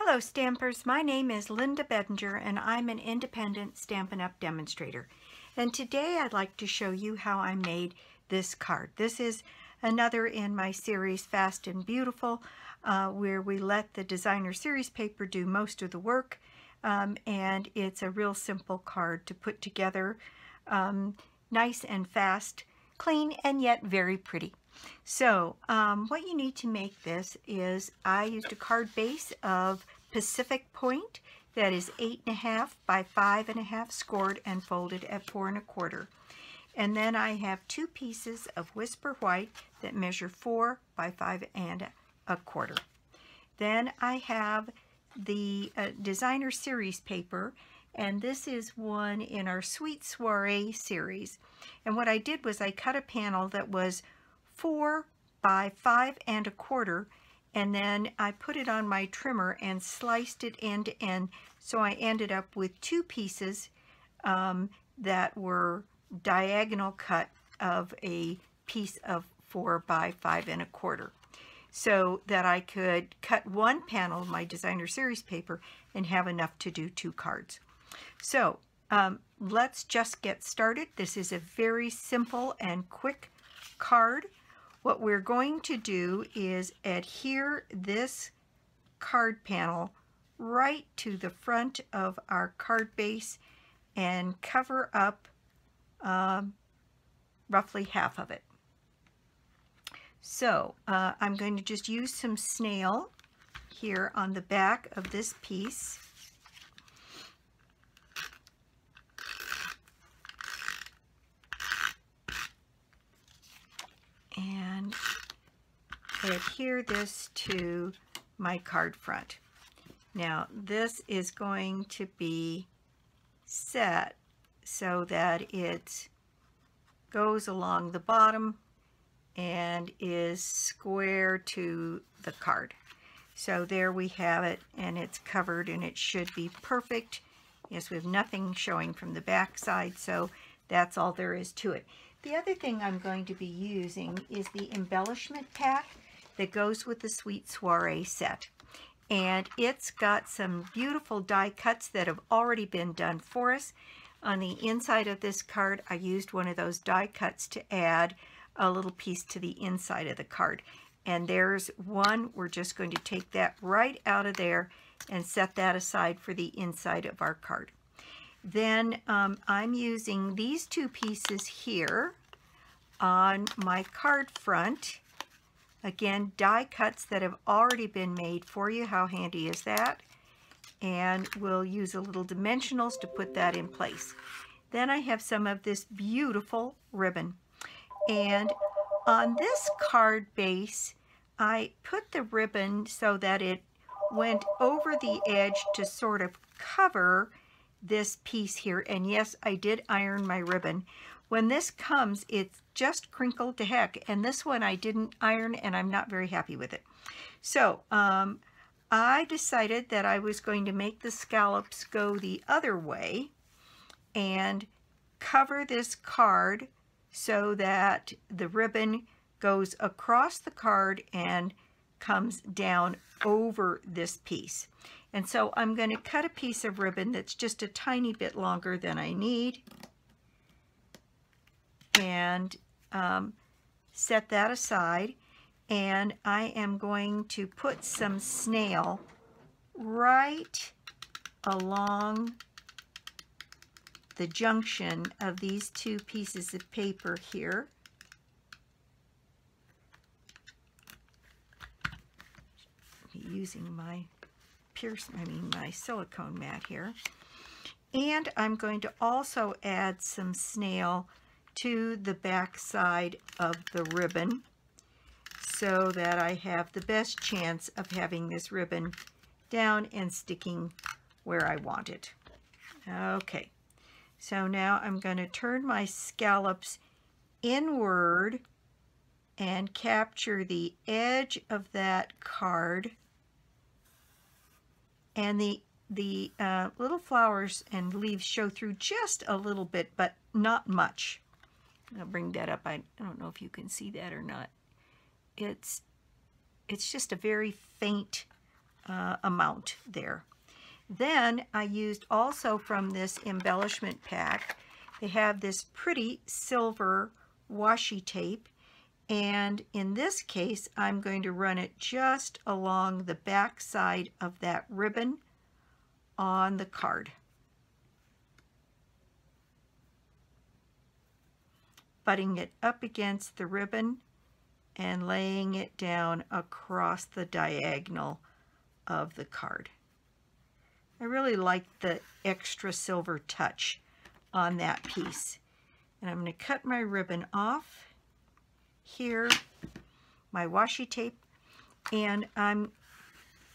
Hello Stampers, my name is Linda Bedinger and I'm an independent Stampin' Up! Demonstrator. And today I'd like to show you how I made this card. This is another in my series Fast and Beautiful, where we let the designer series paper do most of the work, and it's a real simple card to put together, nice and fast, clean and yet very pretty. So what you need to make this is I used a card base of Pacific Point that is 8.5 by 5.5 scored and folded at 4 1/4. And then I have 2 pieces of Whisper White that measure 4 by 5 1/4. Then I have the designer series paper, and this is one in our Sweet Soiree series. And what I did was I cut a panel that was 4 by 5 1/4, and then I put it on my trimmer and sliced it end to end, so I ended up with 2 pieces that were diagonal cut of a piece of 4 by 5 1/4, so that I could cut one panel of my designer series paper and have enough to do 2 cards. So let's just get started. This is a very simple and quick card. What we're going to do is adhere this card panel right to the front of our card base and cover up roughly half of it. So I'm going to just use some snail here on the back of this piece. And adhere this to my card front. Now this is going to be set so that it goes along the bottom and is square to the card. So there we have it, and it's covered and it should be perfect. Yes, we have nothing showing from the back side, so that's all there is to it. The other thing I'm going to be using is the embellishment pack that goes with the Sweet Soiree set. And it's got some beautiful die cuts that have already been done for us. On the inside of this card, I used one of those die cuts to add a little piece to the inside of the card. And there's one. We're just going to take that right out of there and set that aside for the inside of our card. Then I'm using these 2 pieces here on my card front. Again, die cuts that have already been made for you. How handy is that? And we'll use a little dimensionals to put that in place. Then I have some of this beautiful ribbon. And on this card base, I put the ribbon so that it went over the edge to sort of cover this piece here. And yes, I did iron my ribbon. When this comes, it's just crinkled to heck, and this one I didn't iron, and I'm not very happy with it. So I decided that I was going to make the scallops go the other way and cover this card so that the ribbon goes across the card and comes down over this piece. And so I'm going to cut a piece of ribbon that's just a tiny bit longer than I need and set that aside. And I am going to put some snail right along the junction of these 2 pieces of paper here. Using my my silicone mat here. And I'm going to also add some snail to the back side of the ribbon so that I have the best chance of having this ribbon down and sticking where I want it. Okay, so now I'm going to turn my scallops inward and capture the edge of that card. And the little flowers and leaves show through just a little bit, but not much. I'll bring that up. I don't know if you can see that or not. It's just a very faint amount there. Then I used also from this embellishment pack, they have this pretty silver washi tape, and in this case I'm going to run it just along the back side of that ribbon on the card. Butting it up against the ribbon and laying it down across the diagonal of the card. I really like the extra silver touch on that piece. And I'm going to cut my ribbon off here, my washi tape, and I'm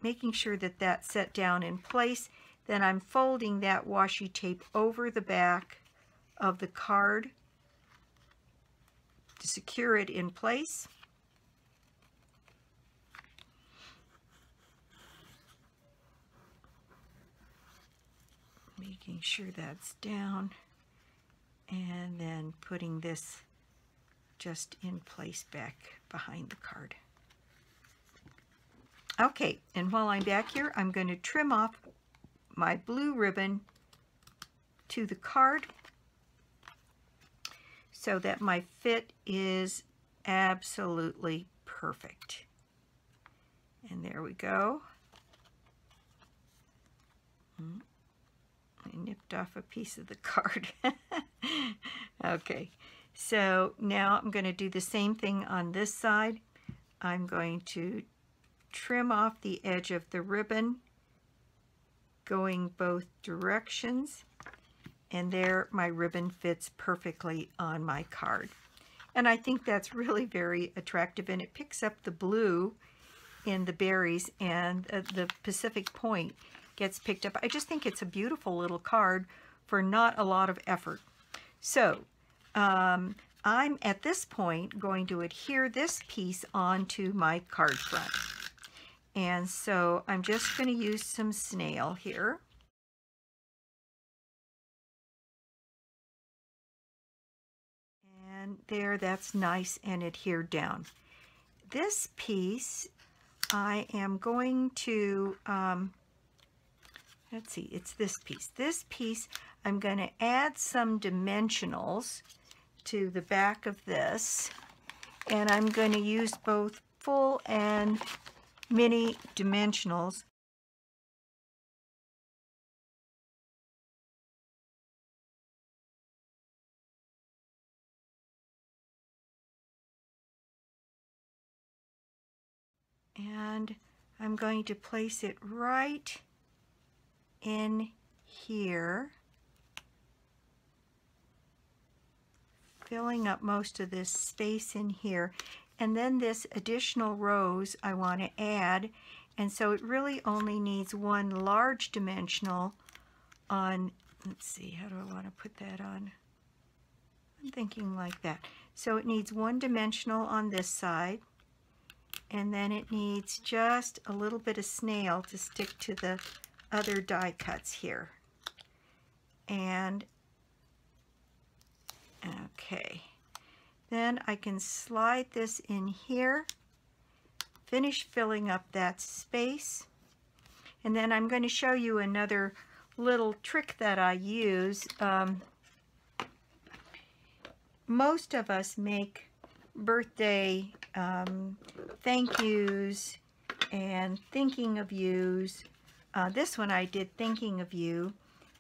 making sure that that's set down in place. Then I'm folding that washi tape over the back of the card to secure it in place. Making sure that's down, and then putting this just in place back behind the card. Okay, and while I'm back here, I'm going to trim off my blue ribbon to the card so that my fit is absolutely perfect. And there we go. I nipped off a piece of the card. Okay, so now I'm going to do the same thing on this side. I'm going to trim off the edge of the ribbon going both directions, and there my ribbon fits perfectly on my card. And I think that's really very attractive, and it picks up the blue in the berries, and the Pacific Point gets picked up. I just think it's a beautiful little card for not a lot of effort. So I'm at this point going to adhere this piece onto my card front. And so I'm just going to use some snail here. And there, that's nice and adhered down. This piece I am going to let's see, it's this piece. This piece, I'm going to add some dimensionals to the back of this, and I'm going to use both full and mini dimensionals. And I'm going to place it right in here, filling up most of this space in here. And then this additional rose I want to add, and so it really only needs one large dimensional on, let's see, how do I want to put that on? I'm thinking like that. So it needs one dimensional on this side, and then it needs just a little bit of snail to stick to the other die cuts here. And okay, then I can slide this in here, finish filling up that space, and then I'm going to show you another little trick that I use. Most of us make birthday thank yous and thinking of yous. This one I did thinking of you,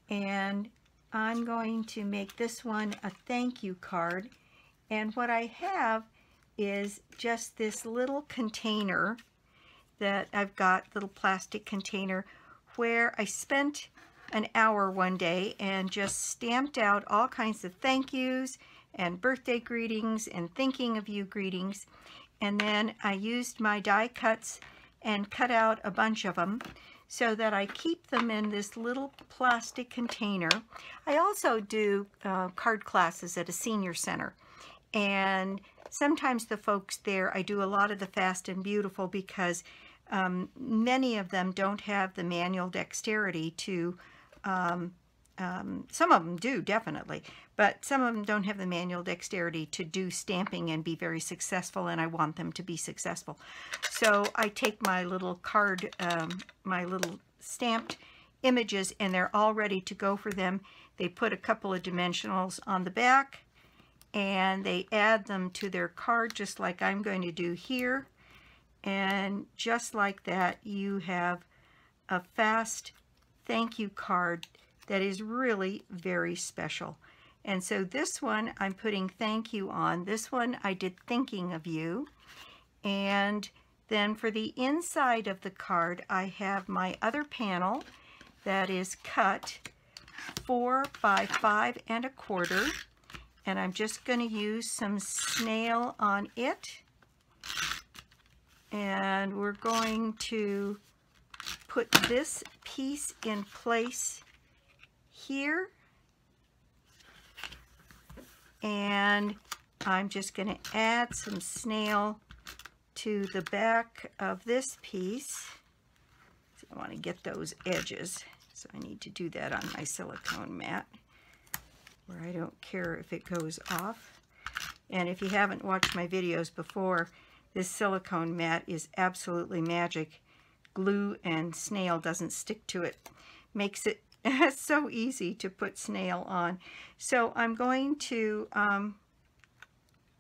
and I'm going to make this one a thank you card. And what I have is just this little container that I've got, little plastic container, where I spent an hour one day and just stamped out all kinds of thank yous and birthday greetings and thinking of you greetings. And then I used my die cuts and cut out a bunch of them so that I keep them in this little plastic container. I also do card classes at a senior center, and sometimes the folks there, I do a lot of the fast and beautiful because many of them don't have the manual dexterity to some of them do, definitely, but some of them don't have the manual dexterity to do stamping and be very successful, and I want them to be successful. So I take my little card, my little stamped images, and they're all ready to go for them. They put a couple of dimensionals on the back, and they add them to their card just like I'm going to do here. And just like that, you have a fast thank you card that is really very special. And so this one I'm putting thank you on. This one I did thinking of you. And then for the inside of the card, I have my other panel that is cut 4 by 5 1/4. And I'm just going to use some snail on it. And we're going to put this piece in place here, and I'm just going to add some snail to the back of this piece. So I want to get those edges, so I need to do that on my silicone mat where I don't care if it goes off. And if you haven't watched my videos before, this silicone mat is absolutely magic. Glue and snail doesn't stick to it. Makes it so easy to put snail on. So I'm going to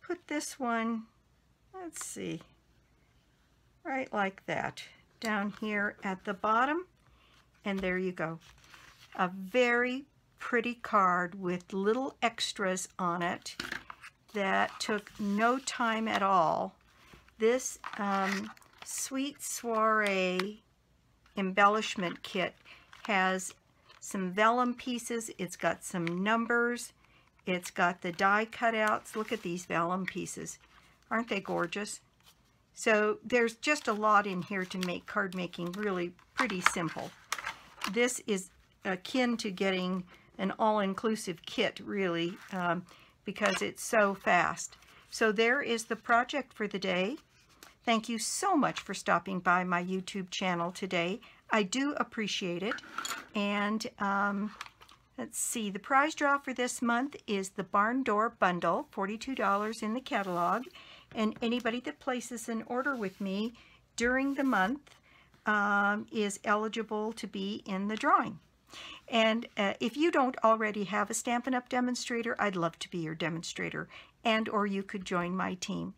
put this one, let's see, right like that, down here at the bottom. And there you go. A very pretty card with little extras on it that took no time at all. This Sweet Soiree embellishment kit has some vellum pieces, it's got some numbers, it's got the die cutouts. Look at these vellum pieces. Aren't they gorgeous? So there's just a lot in here to make card making really pretty simple. This is akin to getting an all-inclusive kit, really, because it's so fast. So there is the project for the day. Thank you so much for stopping by my YouTube channel today. I do appreciate it. And let's see, the prize draw for this month is the Barn Door Bundle, $42 in the catalog. And anybody that places an order with me during the month is eligible to be in the drawing. And if you don't already have a Stampin' Up! Demonstrator, I'd love to be your demonstrator, and or you could join my team.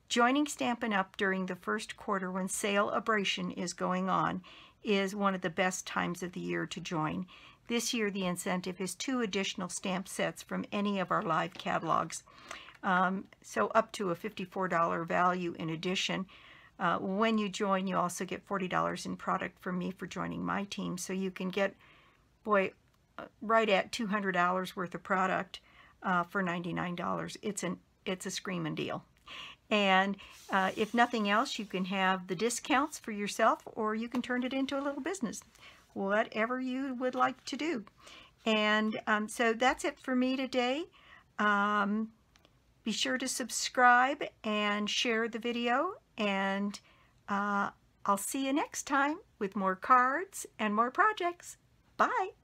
Joining Stampin' Up! During the first quarter when sale abration is going on is one of the best times of the year to join. This year the incentive is 2 additional stamp sets from any of our live catalogs. So up to a $54 value in addition. When you join, you also get $40 in product from me for joining my team. So you can get, boy, right at $200 worth of product for $99. It's a screaming deal. And if nothing else, you can have the discounts for yourself, or you can turn it into a little business, whatever you would like to do. And so that's it for me today. Be sure to subscribe and share the video, and I'll see you next time with more cards and more projects. Bye!